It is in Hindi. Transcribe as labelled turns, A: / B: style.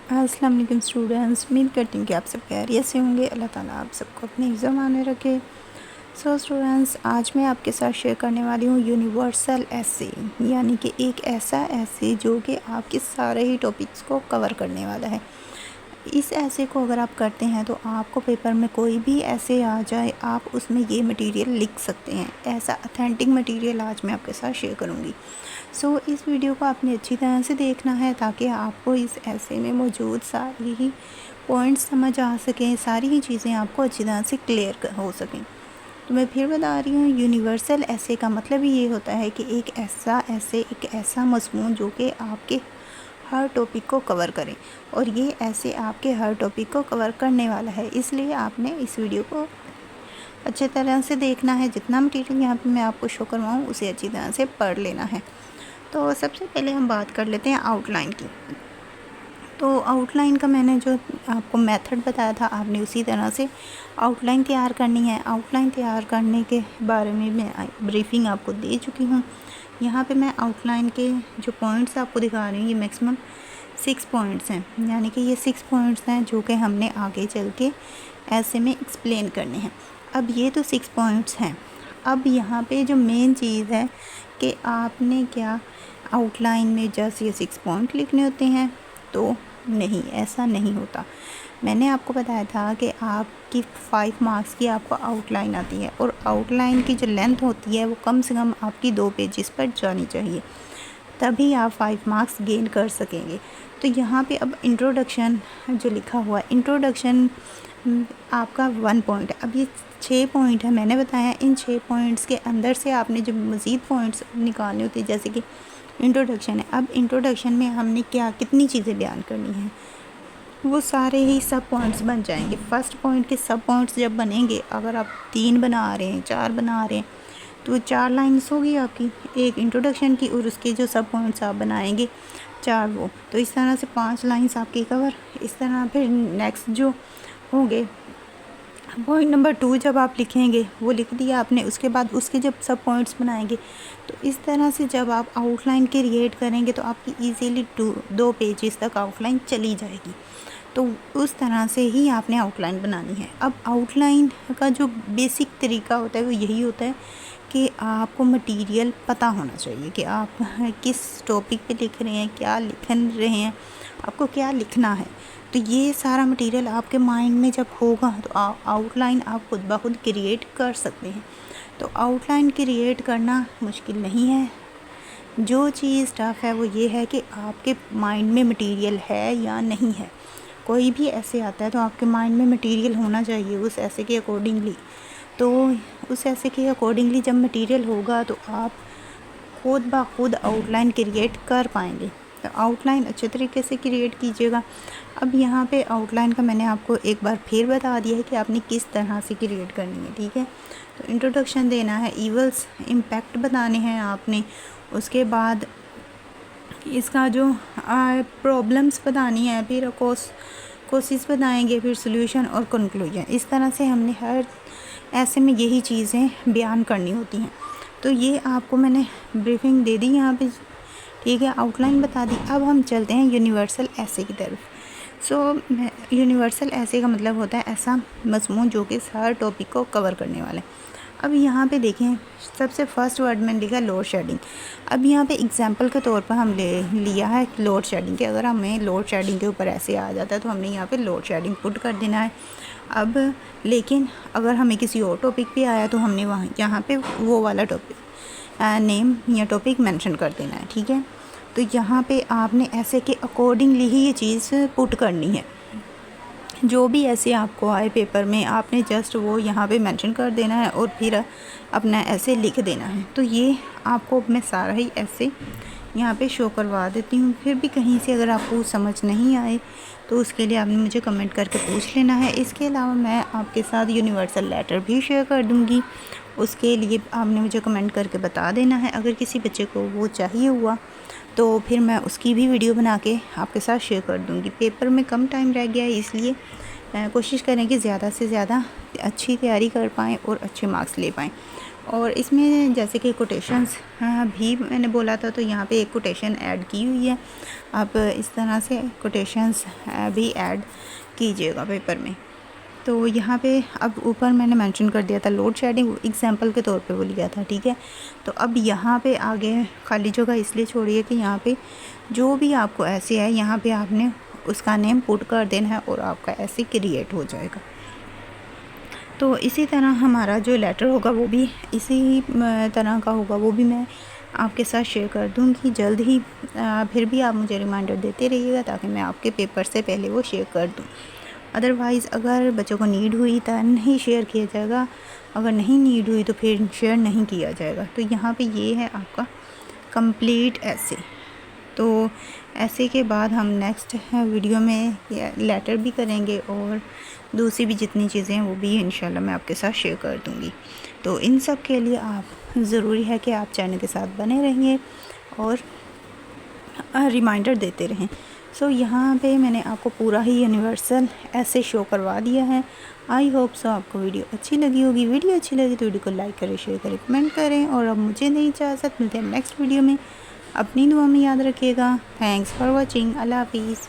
A: अस्सलाम वालेकुम स्टूडेंट्स, उम्मीद करती हूँ कि आप सब खैरियत से होंगे। अल्लाह ताला आप सबको अपने ज़मान में रखे। सो स्टूडेंट्स, आज मैं आपके साथ शेयर करने वाली हूँ यूनिवर्सल ऐसे, यानी कि एक ऐसा ऐसे जो कि आपके सारे ही टॉपिक्स को कवर करने वाला है। इस ऐसे को अगर आप करते हैं तो आपको पेपर में कोई भी ऐसे आ जाए, आप उसमें ये मटेरियल लिख सकते हैं। ऐसा ऑथेंटिक मटेरियल आज मैं आपके साथ शेयर करूँगी। सो इस वीडियो को आपने अच्छी तरह से देखना है ताकि आपको इस ऐसे में मौजूद सारी ही पॉइंट्स समझ आ सकें, सारी ही चीज़ें आपको अच्छी तरह से क्लियर हो सकें। तो मैं फिर बता रही हूँ, यूनिवर्सल ऐसे का मतलब ही ये होता है कि एक ऐसा मज़मून जो कि आपके हर टॉपिक को कवर करें, और ये ऐसे आपके हर टॉपिक को कवर करने वाला है। इसलिए आपने इस वीडियो को अच्छे तरह से देखना है। जितना मटीरियल यहाँ पे मैं आपको शो करवाऊँ उसे अच्छी तरह से पढ़ लेना है। तो सबसे पहले हम बात कर लेते हैं आउटलाइन की। तो आउटलाइन का मैंने जो आपको मेथड बताया था, आपने उसी तरह से आउटलाइन तैयार करनी है। आउटलाइन तैयार करने के बारे में मैं ब्रीफिंग आपको दे चुकी हूँ। यहाँ पे मैं आउटलाइन के जो पॉइंट्स आपको दिखा रही हूँ, ये मैक्सिमम 6 पॉइंट्स हैं, यानी कि ये 6 पॉइंट्स हैं जो कि हमने आगे चल के ऐसे में एक्सप्लेन करने हैं। अब ये तो 6 पॉइंट्स हैं। अब यहाँ पे जो मेन चीज़ है कि आपने क्या आउटलाइन में जस्ट ये 6 पॉइंट लिखने होते हैं, तो नहीं, ऐसा नहीं होता। मैंने आपको बताया था कि आपकी 5 मार्क्स की आपको आउटलाइन आती है, और आउटलाइन की जो लेंथ होती है वो कम से कम आपकी 2 पेजेस पर जानी चाहिए, तभी आप 5 मार्क्स गेन कर सकेंगे। तो यहाँ पे अब इंट्रोडक्शन जो लिखा हुआ है, इंट्रोडक्शन आपका 1 पॉइंट है। अब ये 6 पॉइंट है, मैंने बताया इन 6 पॉइंट्स के अंदर से आपने जो मज़ीद पॉइंट्स निकालने होते हैं, जैसे कि इंट्रोडक्शन है। अब इंट्रोडक्शन में हमने कितनी चीज़ें बयान करनी है, वो सारे ही सब पॉइंट्स बन जाएंगे। फर्स्ट पॉइंट के सब पॉइंट्स जब बनेंगे, अगर आप 3 बना रहे हैं, 4 बना रहे हैं, तो 4 लाइन्स होगी आपकी, एक इंट्रोडक्शन की, और उसके जो सब पॉइंट्स आप बनाएंगे 4 वो, तो इस तरह से 5 लाइन्स आपकी कवर। इस तरह फिर नेक्स्ट जो होंगे, पॉइंट नंबर 2 जब आप लिखेंगे, वो लिख दिया आपने, उसके बाद उसके जब सब पॉइंट्स बनाएंगे, तो इस तरह से जब आप आउटलाइन क्रिएट करेंगे तो आपकी इजीली 2 पेजेस तक आउटलाइन चली जाएगी। तो उस तरह से ही आपने आउटलाइन बनानी है। अब आउटलाइन का जो बेसिक तरीका होता है वो यही होता है कि आपको मटेरियल पता होना चाहिए कि आप किस टॉपिक पे लिख रहे हैं, क्या लिख रहे हैं, आपको क्या लिखना है। तो ये सारा मटेरियल आपके माइंड में जब होगा तो आउटलाइन आप खुद ब खुद क्रिएट कर सकते हैं। तो आउटलाइन क्रिएट करना मुश्किल नहीं है। जो चीज़ टफ है वो ये है कि आपके माइंड में मटेरियल है या नहीं है। कोई भी ऐसे आता है तो आपके माइंड में मटेरियल होना चाहिए उस ऐसे के अकॉर्डिंगली। तो उस ऐसे के अकॉर्डिंगली जब मटेरियल होगा तो आप खुद ब खुद आउटलाइन क्रिएट कर पाएंगे। तो आउटलाइन अच्छे तरीके से क्रिएट कीजिएगा। अब यहाँ पे आउटलाइन का मैंने आपको एक बार फिर बता दिया है कि आपने किस तरह से क्रिएट करनी है, ठीक है। तो इंट्रोडक्शन देना है, ईवल्स इम्पैक्ट बताने हैं आपने, उसके बाद इसका जो प्रॉब्लम्स बतानी है, फिर कोशिश बताएंगे, फिर सोल्यूशन और कंक्लूजन। इस तरह से हमने हर ऐसे में यही चीज़ें बयान करनी होती हैं। तो ये आपको मैंने ब्रीफिंग दे दी यहाँ पे, ठीक है, आउटलाइन बता दी। अब हम चलते हैं यूनिवर्सल ऐसे की तरफ। सो यूनिवर्सल ऐसे का मतलब होता है ऐसा मज़मून जो कि हर टॉपिक को कवर करने वाला है। अब यहाँ पे देखें, सबसे फर्स्ट वर्ड में लिखा लोड शेडिंग। अब यहाँ पे एग्जांपल के तौर पर हम लिया है लोड शेडिंग के। अगर हमें लोड शेडिंग के ऊपर ऐसे आ जाता है तो हमने यहाँ पे लोड शेडिंग पुट कर देना है। अब लेकिन अगर हमें किसी और टॉपिक पे आया तो हमने वहाँ यहाँ पे वो वाला टॉपिक नेम या टॉपिक मेंशन कर देना है, ठीक है। तो यहाँ पे आपने ऐसे के अकॉर्डिंगली ही ये चीज़ पुट करनी है। जो भी ऐसे आपको आए पेपर में, आपने जस्ट वो यहाँ पे मेंशन कर देना है और फिर अपना ऐसे लिख देना है। तो ये आपको मैं सारा ही ऐसे यहाँ पे शो करवा देती हूँ। फिर भी कहीं से अगर आपको समझ नहीं आए तो उसके लिए आपने मुझे कमेंट करके पूछ लेना है। इसके अलावा मैं आपके साथ यूनिवर्सल लेटर भी शेयर कर दूँगी, उसके लिए आपने मुझे कमेंट करके बता देना है। अगर किसी बच्चे को वो चाहिए हुआ तो फिर मैं उसकी भी वीडियो बना के आपके साथ शेयर कर दूँगी। पेपर में कम टाइम रह गया है, इसलिए कोशिश करें कि ज़्यादा से ज़्यादा अच्छी तैयारी कर पाएँ और अच्छे मार्क्स ले पाएँ। और इसमें जैसे कि कोटेशंस भी मैंने बोला था, तो यहाँ पे एक कोटेशन ऐड की हुई है। आप इस तरह से कोटेशंस भी ऐड कीजिएगा पेपर में। तो यहाँ पे अब ऊपर मैंने मेंशन कर दिया था लोड शेडिंग, एग्जांपल के तौर पे वो लिया था, ठीक है। तो अब यहाँ पे आगे खाली जगह इसलिए छोड़िए कि यहाँ पे जो भी आपको ऐसे है, यहाँ पे आपने उसका नेम पुट कर देना है और आपका ऐसे क्रिएट हो जाएगा। तो इसी तरह हमारा जो लेटर होगा वो भी इसी तरह का होगा, वो भी मैं आपके साथ शेयर कर दूँगी जल्द ही। फिर भी आप मुझे रिमाइंडर देते रहिएगा ताकि मैं आपके पेपर से पहले वो शेयर कर दूँ। अदरवाइज़ अगर बच्चों को नीड हुई तो नहीं शेयर किया जाएगा, अगर नहीं नीड हुई तो फिर शेयर नहीं किया जाएगा। तो यहाँ पे ये है आपका कंप्लीट ऐसे। तो ऐसे के बाद हम नेक्स्ट वीडियो में लेटर भी करेंगे और दूसरी भी जितनी चीज़ें हैं वो भी इंशाल्लाह मैं आपके साथ शेयर कर दूँगी। तो इन सब के लिए आप ज़रूरी है कि आप चैनल के साथ बने रहिए और रिमाइंडर देते रहें। सो यहाँ पे मैंने आपको पूरा ही यूनिवर्सल ऐसे शो करवा दिया है। आई होप सो आपको वीडियो अच्छी लगी होगी। वीडियो अच्छी लगी तो वीडियो को लाइक करें, शेयर करें, कमेंट करें। और अब मुझे नहीं इजाज़त, मिलते हैं नेक्स्ट वीडियो में। अपनी दुआ में याद रखिएगा। Thanks for watching. अल्लाह हाफिज़।